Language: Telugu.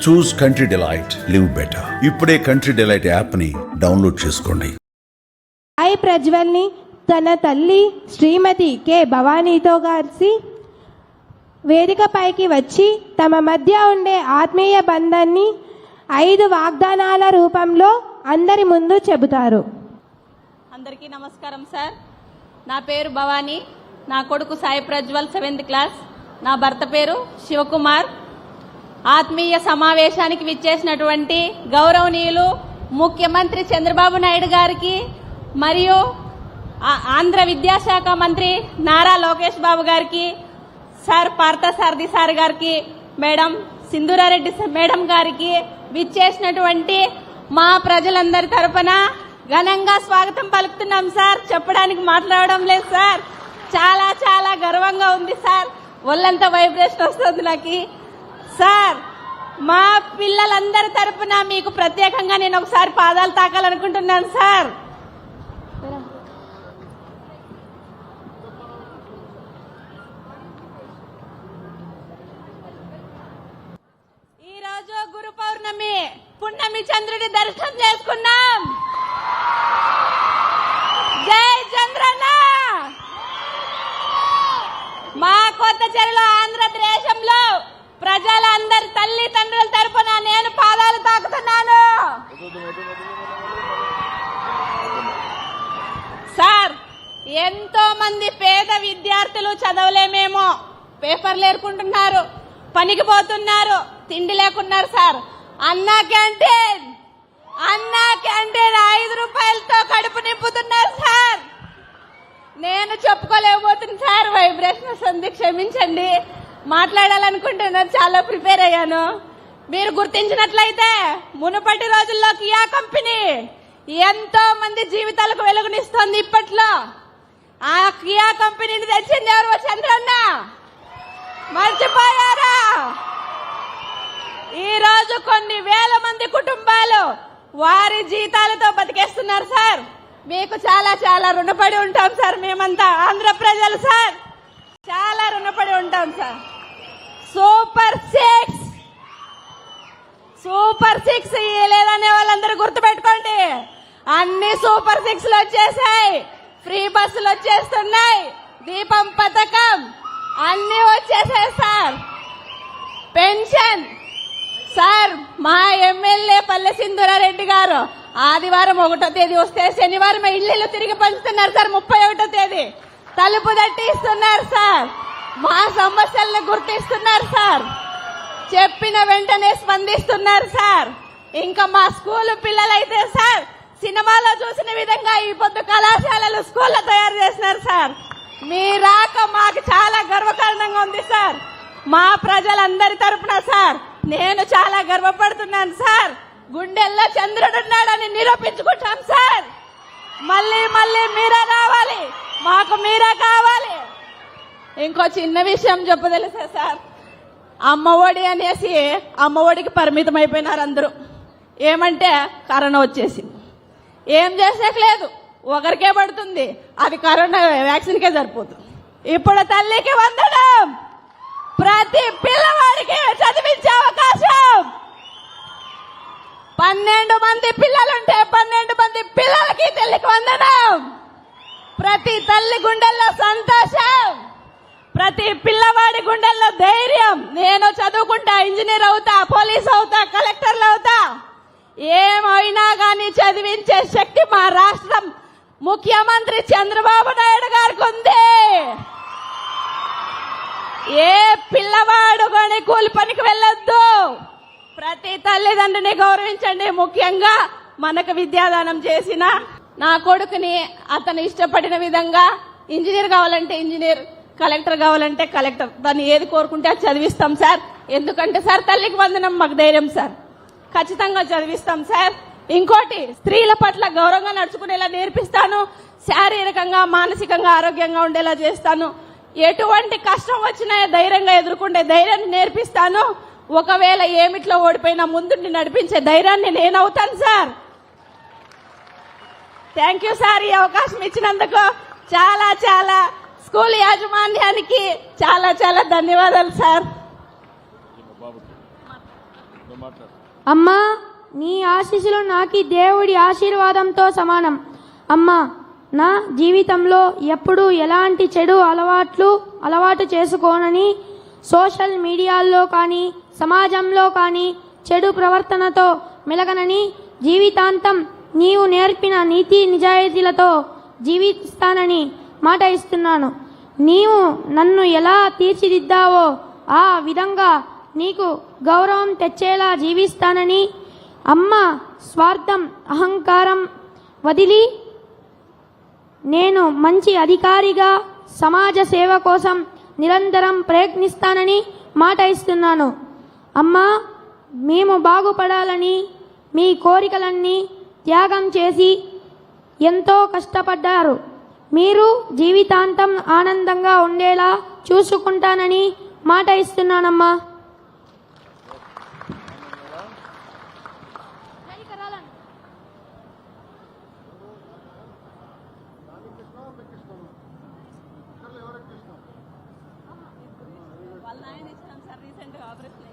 చూస్ కంట్రీ డిలైట్, లివ్ బెటర్. ఇప్పుడే కంట్రీ డిలైట్ యాప్ ని డౌన్లోడ్ చేసుకోండి. సాయి ప్రజ్వల్ని తన తల్లి శ్రీమతి కె భవానీతో కలిసి వేదికపైకి వచ్చి తమ మధ్య ఉండే ఆత్మీయ బంధాన్ని 5 వాగ్దానాల రూపంలో అందరి ముందు చెబుతారు. అందరికీ నమస్కారం సార్. నా పేరు భవానీ, నా కొడుకు సాయి ప్రజ్వల్ 7th క్లాస్, నా భర్త పేరు శివకుమార్. ఆత్మీయ సమావేశానికి విచ్చేసినటువంటి గౌరవనీయులు ముఖ్యమంత్రి చంద్రబాబు నాయుడు గారికి మరియు ఆంధ్ర విద్యాశాఖ మంత్రి నారా లోకేష్ బాబు గారికి, సార్ పార్థసారథి సార్ గారికి, మేడం సింధూరారెడ్డి మేడం గారికి విచ్చేసినటువంటి మా ప్రజలందరి తరపున ఘనంగా స్వాగతం పలుకుతున్నాం సార్. చెప్పడానికి మాట్లాడడం లేదు సార్. చాలా చాలా గర్వంగా ఉంది సార్. ఒళ్ళంతా వైబ్రేషన్ వస్తుంది నాకు సార్. మా పిల్లలందరి తరపున మీకు ప్రత్యేకంగా నేను ఒకసారి పాదాలు తాకాలనుకుంటున్నాను సార్. ఈరోజు గురు పౌర్ణమి, పున్నమి చంద్రుడి దర్శనం చేసుకున్నాం. జై చంద్రన్న. మా కొత్తచెరులో ఆంధ్రదేశంలో ప్రజలందరి తల్లిదండ్రుల తరపున నేను పాదాలు తాకుతున్నాను సార్. ఎంతో మంది పేద విద్యార్థులు చదవలేమేమో, పేపర్లు ఏరుకుంటున్నారు, పనికి పోతున్నారు, తిండి లేకున్నారు సార్. అన్నా క్యాంటీన్ 5 రూపాయలతో కడుపు నింపుతున్నారు సార్. నేను చెప్పుకోలేకపోతున్నాను సార్, వైబ్రేషన్ వస్తుంది, క్షమించండి. మాట్లాడాలనుకుంటున్నాను, చాలా ప్రిపేర్ అయ్యాను. మీరు గుర్తించినట్లయితే మునుపటి రోజుల్లో కియా కంపెనీ ఎంతో మంది జీవితాలకు వెలుగునిస్తోంది. ఇప్పట్లో ఆ కియా కంపెనీని తెచ్చింది ఎవరు? చంద్రన్న. మర్చిపోయారా? ఈ రోజు కొన్ని వేల మంది కుటుంబాలు వారి జీతాలతో బతికేస్తున్నారు సార్. మీకు చాలా చాలా రుణపడి ఉంటాం సార్. మేమంతా ఆంధ్ర ప్రజలు సార్, చాలా రుణపడి ఉంటాం సార్. సూపర్ సిక్స్ లేదనే వాళ్ళందరూ గుర్తుపెట్టుకోండి. అన్ని సూపర్ 6లు వచ్చేసాయి. ఫ్రీ బస్సులు వచ్చేస్తున్నాయి, దీపం పథకం అన్ని వచ్చేసాయి సార్. పెన్షన్ సార్, మా ఎమ్మెల్యే పల్లె సింధూరారెడ్డి గారు ఆదివారం 1వ తేదీ వస్తే శనివారం ఇళ్లు తిరిగి పంచుతున్నారు సార్. 31వ తేదీ తలుపు తట్టి ఇస్తున్నారు సార్. మా సమస్యలను గుర్తిస్తున్నారు సార్. చెప్పిన వెంటనే స్పందిస్తున్నారు సార్. ఇంకా మా స్కూల్ పిల్లలైతే సార్, సినిమాలో చూసిన విధంగా ఈ పొద్దు కళాశాలలు స్కూల్లో తయారు చేస్తున్నారు సార్. మీ రాక మాకు చాలా గర్వకారణంగా ఉంది సార్. మా ప్రజలందరి తరపున సార్ నేను చాలా గర్వపడుతున్నాను సార్. గుండెల్లో చంద్రుడున్నాడని నిరూపించుకుంటాం సార్. మళ్ళీ మళ్ళీ మీరే రావాలి, మాకు మీరే కావాలి. ఇంకో చిన్న విషయం చెప్పదలుసా సార్, అమ్మఒడి అనేసి అమ్మఒడికి పరిమితం అయిపోయినారు అందరూ. ఏమంటే కరోనా వచ్చేసింది, ఏం చేసేకలేదు, ఒకరికే పడుతుంది, అది కరోనా వ్యాక్సిన్కే సరిపోతుంది. ఇప్పుడు తల్లికి వందనం, ప్రతి పిల్లవాడికి చదివించే అవకాశం. 12 మంది పిల్లలుంటే 12 మంది పిల్లలకి తల్లికి వందనం. ప్రతి తల్లి గుండెల్లో సంతోషం, ప్రతి పిల్లవాడి గుండెల్లో ధైర్యం. నేను చదువుకుంటా, ఇంజనీర్ అవుతా, పోలీస్ అవుతా, కలెక్టర్లు అవుతా, ఏమైనా కానీ చదివించే శక్తి మా రాష్ట్రం ముఖ్యమంత్రి చంద్రబాబు నాయుడు గారికి ఉంది. ఏ పిల్లవాడు కానీ కూలి పనికి వెళ్ళొద్దు. ప్రతి తల్లిదండ్రుని గౌరవించండి. ముఖ్యంగా మనకు విద్యాదానం చేసిన నా కొడుకుని అతను ఇష్టపడిన విధంగా ఇంజనీర్ కావాలంటే ఇంజనీర్, కలెక్టర్ కావాలంటే కలెక్టర్, తను ఏది కోరుకుంటే అది చదివిస్తాం సార్. ఎందుకంటే సార్ తల్లికి వందనం మాకు ధైర్యం సార్. ఖచ్చితంగా చదివిస్తాం సార్. ఇంకోటి, స్త్రీల పట్ల గౌరవంగా నడుచుకునేలా నేర్పిస్తాను. శారీరకంగా మానసికంగా ఆరోగ్యంగా ఉండేలా చేస్తాను. ఎటువంటి కష్టం వచ్చినా ధైర్యంగా ఎదుర్కొంటే ధైర్యాన్ని నేర్పిస్తాను. ఒకవేళ ఏమిట్లో ఓడిపోయినా ముందుండి నడిపించే ధైర్యాన్ని నేనవుతాను సార్. థ్యాంక్ యూ సార్, ఈ అవకాశం ఇచ్చినందుకు. చాలా చాలా స్కూల్ యాజమాన్యానికి చాలా చాలా ధన్యవాదాలు సార్. అమ్మా, నీ ఆశీస్సులు నాకి దేవుడి ఆశీర్వాదంతో సమానం. అమ్మా, నా జీవితంలో ఎప్పుడూ ఎలాంటి చెడు అలవాటు చేసుకోనని, సోషల్ మీడియాల్లో కానీ సమాజంలో కానీ చెడు ప్రవర్తనతో మెలగనని, జీవితాంతం నీవు నేర్పిన నీతి నిజాయితీలతో జీవిస్తానని మాట ఇస్తున్నాను. నీవు నన్ను ఎలా తీర్చిదిద్దావో ఆ విధంగా నీకు గౌరవం తెచ్చేలా జీవిస్తానని, అమ్మ స్వార్థం అహంకారం వదిలి నేను మంచి అధికారిగా సమాజ సేవ కోసం నిరంతరం ప్రయత్నిస్తానని మాట ఇస్తున్నాను. అమ్మా, మేము బాగుపడాలని మీ కోరికలన్నీ త్యాగం చేసి ఎంతో కష్టపడ్డారు. మీరు జీవితాంతం ఆనందంగా ఉండేలా చూసుకుంటానని మాట ఇస్తున్నానమ్మా. వాళ్ళ ఆయన ఇచ్చాం సార్ రీసెంట్ గా ఆపరేషన్